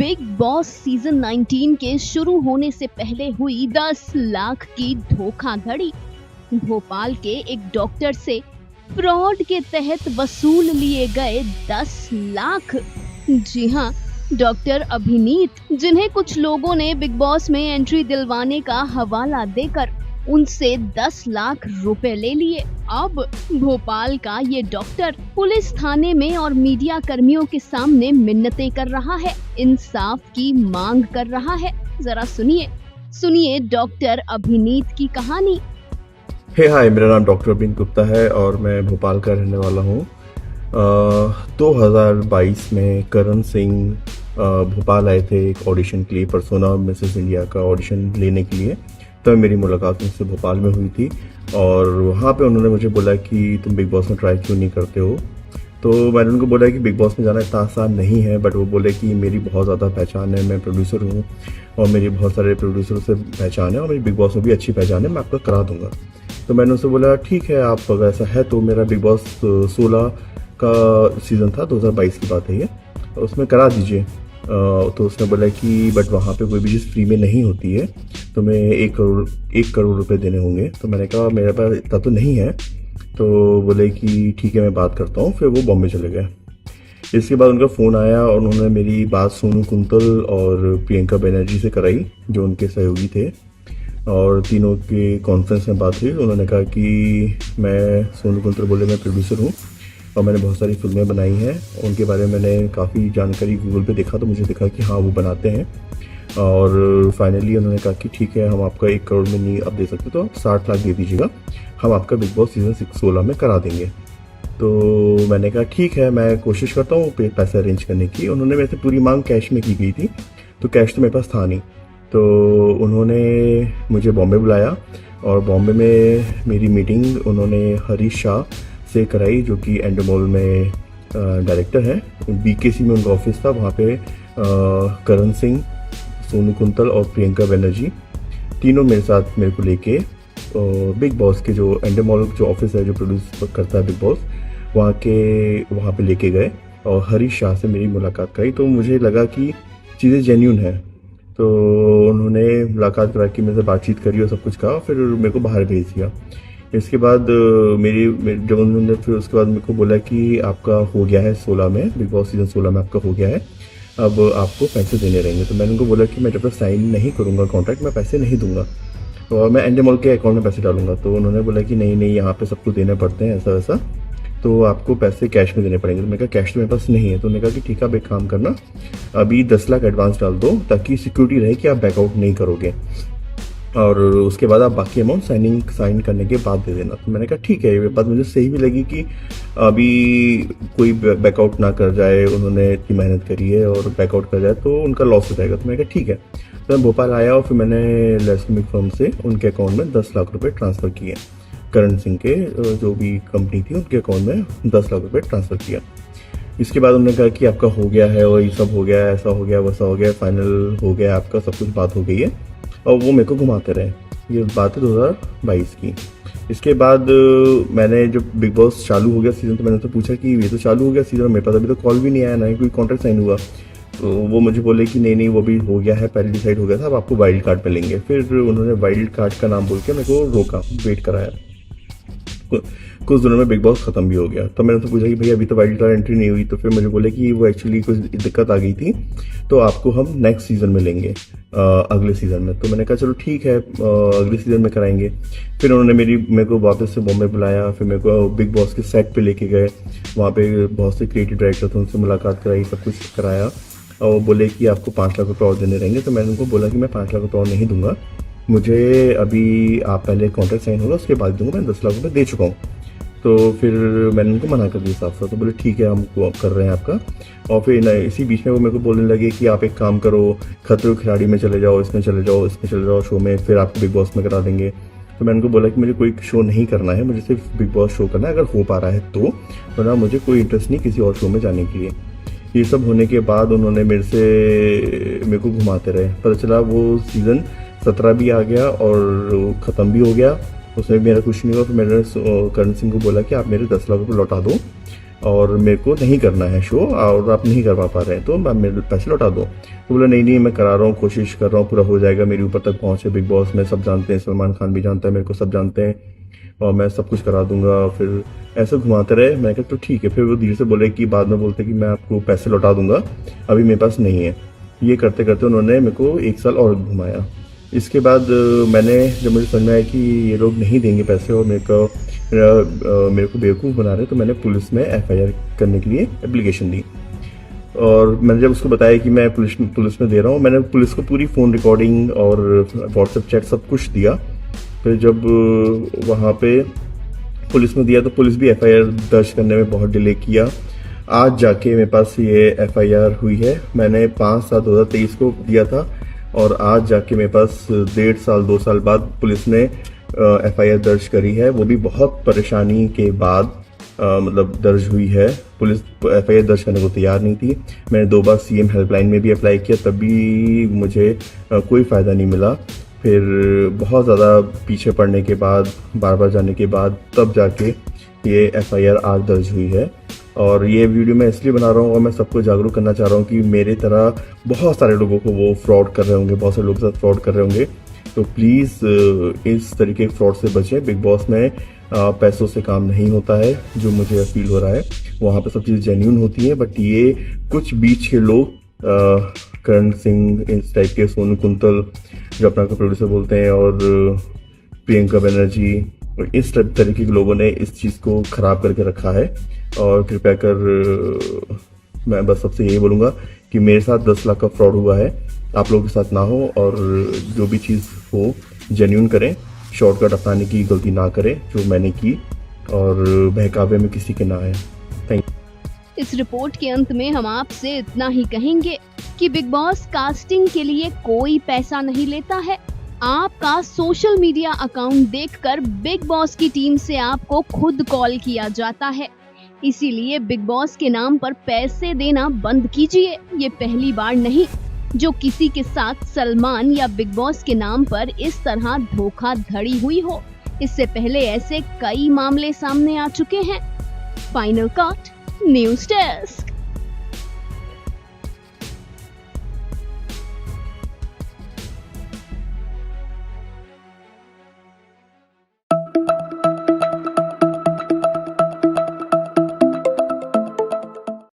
Big boss season 19 के शुरू होने से पहले हुई 10 लाख की धोखाधड़ी। भोपाल के एक डॉक्टर से फ्रॉड के तहत वसूल लिए गए 10 लाख। जी हां, डॉक्टर अभिनीत, जिन्हें कुछ लोगों ने बिग बॉस में एंट्री दिलवाने का हवाला देकर उनसे 10 लाख रुपए ले लिए। अब भोपाल का ये डॉक्टर पुलिस थाने में और मीडिया कर्मियों के सामने मिन्नतें कर रहा है, इंसाफ की मांग कर रहा है। जरा सुनिए डॉक्टर अभिनीत की कहानी। हाय, मेरा नाम डॉक्टर अभिनीत गुप्ता है और मैं भोपाल का रहने वाला हूँ। 2022 में करण सिंह भोपाल आए थे एक ऑडिशन के लिए, पर्सोना मिसेस इंडिया का ऑडिशन लेने के लिए। तब मेरी मुलाकात उनसे भोपाल में हुई थी और वहाँ पे उन्होंने मुझे बोला कि तुम बिग बॉस में ट्राई क्यों नहीं करते हो। तो मैंने उनको बोला कि बिग बॉस में जाना इतना आसान नहीं है, बट वो बोले कि मेरी बहुत ज़्यादा पहचान है, मैं प्रोड्यूसर हूँ और मेरी बहुत सारे प्रोड्यूसरों से पहचान है और मेरी बिग बॉस में भी अच्छी पहचान है, मैं आपका करा दूँगा। तो मैंने उससे बोला ठीक है, आप अगर ऐसा है तो मेरा बिग बॉस 16 का सीज़न था, 2022 की बात है ये, उसमें करा दीजिए। तो उसने बोला कि बट वहाँ पे कोई भी चीज़ फ्री में नहीं होती है, तो मैं 1 करोड़ रुपए देने होंगे। तो मैंने कहा मेरे पास इतना तो नहीं है। तो बोले कि ठीक है, मैं बात करता हूँ। फिर वो बॉम्बे चले गए। इसके बाद उनका फ़ोन आया और उन्होंने मेरी बात सोनू कुंतल और प्रियंका बनर्जी से कराई, जो उनके सहयोगी थे, और तीनों की कॉन्फ्रेंस में बात हुई। उन्होंने कहा कि मैं, सोनू कुंतल बोले मैं प्रोड्यूसर हूँ और मैंने बहुत सारी फिल्में बनाई हैं, उनके बारे में मैंने काफ़ी जानकारी गूगल पे देखा, तो मुझे दिखा कि हाँ वो बनाते हैं। और फाइनली उन्होंने कहा कि ठीक है, हम आपका 1 करोड़ में नहीं अब दे सकते, तो आप 60 लाख दे दीजिएगा, हम आपका बिग बॉस सीज़न 16 में करा देंगे। तो मैंने कहा ठीक है, मैं कोशिश करता हूँ पैसा अरेंज करने की। उन्होंने मेरे से पूरी मांग कैश में की गई थी, तो कैश तो मेरे पास था नहीं। तो उन्होंने मुझे बॉम्बे बुलाया और बॉम्बे में मेरी मीटिंग उन्होंने हरीश शाह से कराई, जो कि एंडोमोल में डायरेक्टर है। बीकेसी में उनका ऑफिस था। वहाँ पे करण सिंह, सोनू कुंतल और प्रियंका बनर्जी तीनों मेरे को लेके बिग बॉस के जो एंडोमोल जो ऑफिस है, जो प्रोड्यूस करता है बिग बॉस, वहाँ पे लेके गए और हरीश शाह से मेरी मुलाकात कराई। तो मुझे लगा कि चीज़ें जेन्यून है, तो उन्होंने मुलाकात करा के मेरे से बातचीत करी और सब कुछ कहा, फिर मेरे को बाहर भेज दिया। इसके बाद जब उन्होंने फिर उसके बाद मेरे को बोला कि आपका हो गया है 16 में, बिग बॉस सीज़न 16 में आपका हो गया है, अब आपको पैसे देने रहेंगे। तो मैंने उनको बोला कि मैं जब तक साइन नहीं करूँगा कॉन्ट्रैक्ट, मैं पैसे नहीं दूंगा और मैं एंडोमोल के अकाउंट में पैसे डालूंगा। तो उन्होंने बोला कि नहीं, यहाँ पे सबको देने पड़ते हैं, ऐसा वैसा, तो आपको पैसे कैश में देने पड़ेंगे। तो मैंने कहा कैश तो मेरे पास नहीं है। तो उन्होंने कहा कि ठीक है, आप एक काम करना, अभी 10 लाख एडवांस डाल दो ताकि सिक्योरिटी रहे कि आप बैकआउट नहीं करोगे, और उसके बाद आप बाकी अमाउंट साइन करने के बाद दे देना। तो मैंने कहा ठीक है, ये बात मुझे सही भी लगी कि अभी कोई बैकआउट ना कर जाए, उन्होंने इतनी मेहनत करी है और बैकआउट कर जाए तो उनका लॉस हो जाएगा। तो मैंने कहा ठीक है। तो मैं भोपाल आया और फिर मैंने लेस्मिक फर्म से उनके अकाउंट में 10 लाख रुपये ट्रांसफ़र किए। करण सिंह के जो भी कंपनी थी उनके अकाउंट में 10 लाख रुपये ट्रांसफ़र किया। इसके बाद उन्होंने कहा कि आपका हो गया है और ये सब हो गया है, ऐसा हो गया, वैसा हो गया, फाइनल हो गया आपका, सब कुछ बात हो गई है। और वो मेरे को घुमाते रहे। ये बात है 2022 की। इसके बाद मैंने जब बिग बॉस चालू हो गया सीज़न, तो मैंने तो पूछा कि ये तो चालू हो गया सीज़न, मेरे पास अभी तो कॉल भी नहीं आया, ना ही कोई कॉन्ट्रैक्ट साइन हुआ। तो वो मुझे बोले कि नहीं, वो भी हो गया है, पहले डिसाइड हो गया था, अब आपको वाइल्ड कार्ड मिलेंगे। फिर उन्होंने वाइल्ड कार्ड का नाम बोल के मेरे को रोका, वेट कराया। कुछ दिनों में बिग बॉस खत्म भी हो गया। तो मैंने तो पूछा कि भाई अभी तो वाइल्ड कार्ड एंट्री नहीं हुई। तो फिर मुझे बोले कि वो एक्चुअली कुछ दिक्कत आ गई थी, तो आपको हम नेक्स्ट सीज़न में लेंगे, अगले सीज़न में। तो मैंने कहा चलो ठीक है, अगले सीज़न में कराएंगे। फिर उन्होंने मेरे को वापस से बॉम्बे बुलाया, फिर मेरे को बिग बॉस के सेट पे लेके गए। वहाँ पे बहुत से क्रिएटिव डायरेक्टर थे, उनसे मुलाकात कराई, सब कुछ कराया, और वो बोले कि आपको 5 लाख रुपये और देने रहेंगे। तो मैंने उनको बोला कि मैं 5 लाख रुपये और नहीं दूंगा, मुझे अभी आप पहले कॉन्ट्रैक्ट साइन होगा उसके बाद दूंगा, मैं 10 लाख रुपये दे चुका हूँ। तो फिर मैंने उनको मना कर दिया साफ साफ। तो बोले ठीक है, हम कर रहे हैं आपका। और फिर इसी बीच में वो मेरे को बोलने लगे कि आप एक काम करो, खतरों के खिलाड़ी में चले जाओ, इसमें चले जाओ शो में, फिर आपको बिग बॉस में करा देंगे। तो मैंने उनको बोला कि मुझे कोई शो नहीं करना है, मुझे सिर्फ बिग बॉस शो करना है, अगर हो पा रहा है तो, वरना मुझे कोई इंटरेस्ट नहीं किसी और शो में जाने के लिए। ये सब होने के बाद उन्होंने मेरे को घुमाते रहे। पता चला वो सीज़न 17 भी आ गया और ख़त्म भी हो गया, उसमें मेरा कुछ नहीं हुआ। फिर मैंने करण सिंह को बोला कि आप मेरे 10 लाख रुपये लौटा दो, और मेरे को नहीं करना है शो और आप नहीं करवा पा रहे हैं तो आप मेरे पैसे लौटा दो। तो बोला नहीं मैं करा रहा हूँ, कोशिश कर रहा हूँ, पूरा हो जाएगा, मेरे ऊपर तक पहुँचे बिग बॉस में, सब जानते हैं, सलमान खान भी जानता है मेरे को, सब जानते हैं और मैं सब कुछ करा दूंगा। फिर ऐसे घुमाते रहे। मैं कहा तो ठीक है। फिर वो धीरे से बोले कि बाद में बोलते कि मैं आपको पैसे लौटा दूंगा, अभी मेरे पास नहीं है। ये करते करते उन्होंने मेरे को 1 साल और घुमाया। इसके बाद मैंने जब मुझे समझ में आया कि ये लोग नहीं देंगे पैसे और मेरे को बेवकूफ़ बना रहे, तो मैंने पुलिस में FIR करने के लिए एप्लीकेशन दी। और मैंने जब उसको बताया कि मैं पुलिस में दे रहा हूँ, मैंने पुलिस को पूरी फ़ोन रिकॉर्डिंग और व्हाट्सएप चैट सब कुछ दिया। फिर जब वहाँ पे पुलिस में दिया तो पुलिस भी FIR दर्ज करने में बहुत डिले किया। आज जाके मेरे पास ये FIR हुई है। मैंने 5/7/2023 को दिया था और आज जाके मेरे पास 1.5 साल 2 साल बाद पुलिस ने FIR दर्ज करी है। वो भी बहुत परेशानी के बाद मतलब दर्ज हुई है। पुलिस FIR दर्ज करने को तैयार नहीं थी। मैंने 2 बार CM हेल्पलाइन में भी अप्लाई किया, तब भी मुझे कोई फ़ायदा नहीं मिला। फिर बहुत ज़्यादा पीछे पड़ने के बाद, बार बार जाने के बाद, तब जाके ये FIR आज दर्ज हुई है। और ये वीडियो मैं इसलिए बना रहा हूँ और मैं सबको जागरूक करना चाह रहा हूँ कि मेरे तरह बहुत सारे लोगों को वो फ्रॉड कर रहे होंगे, बहुत सारे लोगों के साथ फ्रॉड कर रहे होंगे। तो प्लीज़ इस तरीके के फ्रॉड से बचें। बिग बॉस में पैसों से काम नहीं होता है, जो मुझे फील हो रहा है। वहाँ पे सब चीज़ जेन्यून होती है, बट ये कुछ बीच के लोग, करण सिंह इस टाइप के, सोनू कुंतल जो अपना को प्रोड्यूसर बोलते हैं, और प्रियंका बनर्जी, इस तरीके के लोगों ने इस चीज़ को ख़राब करके रखा है। और कृपया कर मैं बस सबसे यही बोलूँगा कि मेरे साथ 10 लाख का फ्रॉड हुआ है, आप लोगों के साथ ना हो। और जो भी चीज़ हो जेन्यून करें, शॉर्टकट अपनाने की गलती ना करें जो मैंने की, और बहकावे में किसी के ना आए। Thank you. इस रिपोर्ट के अंत में हम आपसे इतना ही कहेंगे कि बिग बॉस कास्टिंग के लिए कोई पैसा नहीं लेता है। आपका सोशल मीडिया अकाउंट देखकर बिग बॉस की टीम से आपको खुद कॉल किया जाता है। इसीलिए बिग बॉस के नाम पर पैसे देना बंद कीजिए। ये पहली बार नहीं जो किसी के साथ सलमान या बिग बॉस के नाम पर इस तरह धोखाधड़ी हुई हो। इससे पहले ऐसे कई मामले सामने आ चुके हैं। Final cut news desk.